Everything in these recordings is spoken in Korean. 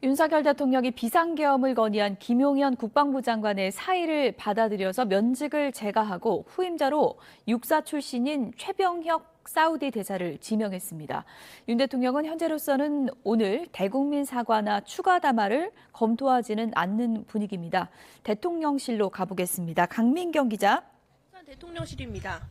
윤석열 대통령이 비상계엄을 건의한 김용현 국방부 장관의 사의를 받아들여서 면직을 제거하고 후임자로 육사 출신인 최병혁 사우디 대사를 지명했습니다. 윤 대통령은 현재로서는 오늘 대국민 사과나 추가 담화를 검토하지는 않는 분위기입니다. 대통령실로 가보겠습니다. 강민경 기자. 대통령실입니다.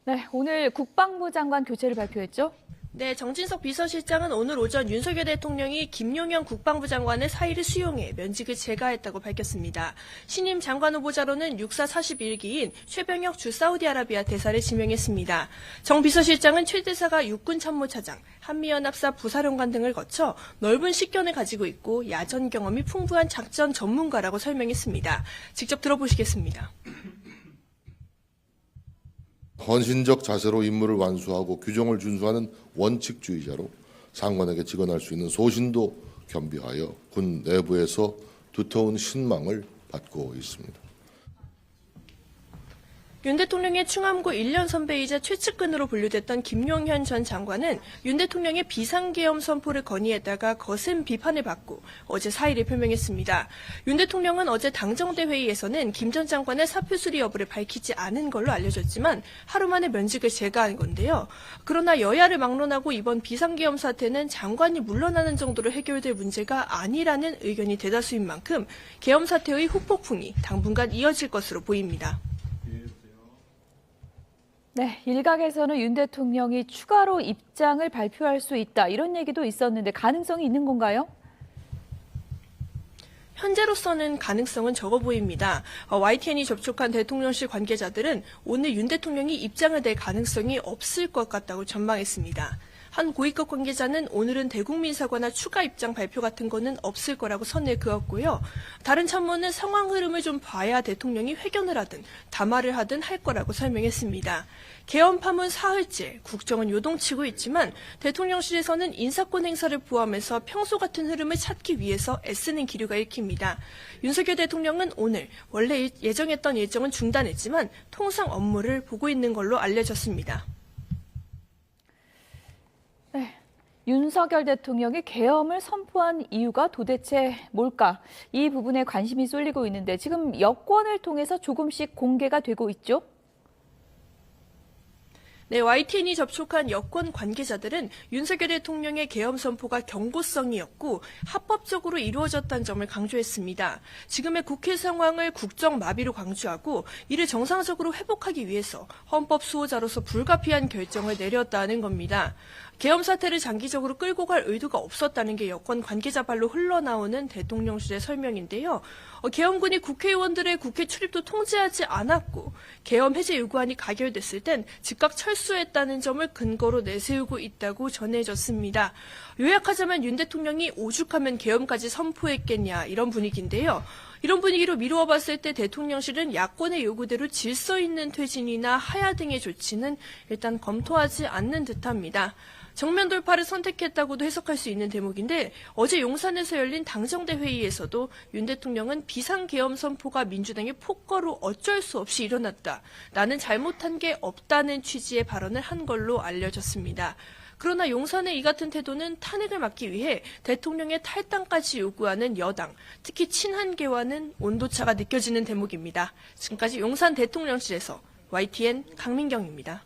네, 오늘 국방부 장관 교체를 발표했죠? 네, 정진석 비서실장은 오늘 오전 윤석열 대통령이 김용현 국방부 장관의 사의를 수용해 면직을 제거했다고 밝혔습니다. 신임 장관 후보자로는 육사 41기인 최병혁 주 사우디아라비아 대사를 지명했습니다. 정 비서실장은 최 대사가 육군참모차장, 한미연합사 부사령관 등을 거쳐 넓은 식견을 가지고 있고 야전 경험이 풍부한 작전 전문가라고 설명했습니다. 직접 들어보시겠습니다. 헌신적 자세로 임무를 완수하고 규정을 준수하는 원칙주의자로 상관에게 직언할 수 있는 소신도 겸비하여 군 내부에서 두터운 신망을 받고 있습니다. 윤 대통령의 충암고 1년 선배이자 최측근으로 분류됐던 김용현 전 장관은 윤 대통령의 비상계엄 선포를 건의했다가 거센 비판을 받고 어제 사의를 표명했습니다. 윤 대통령은 어제 당정대 회의에서는 김 전 장관의 사표 수리 여부를 밝히지 않은 걸로 알려졌지만 하루 만에 면직을 제거한 건데요. 그러나 여야를 막론하고 이번 비상계엄 사태는 장관이 물러나는 정도로 해결될 문제가 아니라는 의견이 대다수인 만큼 계엄 사태의 후폭풍이 당분간 이어질 것으로 보입니다. 네, 일각에서는 윤 대통령이 추가로 입장을 발표할 수 있다 이런 얘기도 있었는데 가능성이 있는 건가요? 현재로서는 가능성은 적어 보입니다. YTN이 접촉한 대통령실 관계자들은 오늘 윤 대통령이 입장을 낼 가능성이 없을 것 같다고 전망했습니다. 한 고위급 관계자는 오늘은 대국민 사과나 추가 입장 발표 같은 거는 없을 거라고 선을 그었고요. 다른 참모는 상황 흐름을 좀 봐야 대통령이 회견을 하든 담화를 하든 할 거라고 설명했습니다. 계엄 파문 사흘째 국정은 요동치고 있지만 대통령실에서는 인사권 행사를 포함해서 평소 같은 흐름을 찾기 위해서 애쓰는 기류가 읽힙니다. 윤석열 대통령은 오늘 원래 예정했던 일정은 중단했지만 통상 업무를 보고 있는 걸로 알려졌습니다. 네, 윤석열 대통령이 계엄을 선포한 이유가 도대체 뭘까? 이 부분에 관심이 쏠리고 있는데 지금 여권을 통해서 조금씩 공개가 되고 있죠? 네, YTN이 접촉한 여권 관계자들은 윤석열 대통령의 계엄 선포가 경고성이었고 합법적으로 이루어졌다는 점을 강조했습니다. 지금의 국회 상황을 국정 마비로 강조하고 이를 정상적으로 회복하기 위해서 헌법 수호자로서 불가피한 결정을 내렸다는 겁니다. 계엄 사태를 장기적으로 끌고 갈 의도가 없었다는 게 여권 관계자 발로 흘러나오는 대통령실의 설명인데요. 계엄군이 국회의원들의 국회 출입도 통제하지 않았고 계엄 해제 요구안이 가결됐을 땐 즉각 철수했다는 점을 근거로 내세우고 있다고 전해졌습니다. 요약하자면 윤 대통령이 오죽하면 계엄까지 선포했겠냐 이런 분위기인데요. 이런 분위기로 미루어 봤을 때 대통령실은 야권의 요구대로 질서 있는 퇴진이나 하야 등의 조치는 일단 검토하지 않는 듯합니다. 정면 돌파를 선택했다고도 해석할 수 있는 대목인데 어제 용산에서 열린 당정대 회의에서도 윤 대통령은 비상계엄 선포가 민주당의 폭거로 어쩔 수 없이 일어났다. 나는 잘못한 게 없다는 취지의 발언을 한 걸로 알려졌습니다. 그러나 용산의 이 같은 태도는 탄핵을 막기 위해 대통령의 탈당까지 요구하는 여당, 특히 친한계와는 온도차가 느껴지는 대목입니다. 지금까지 용산 대통령실에서 YTN 강민경입니다.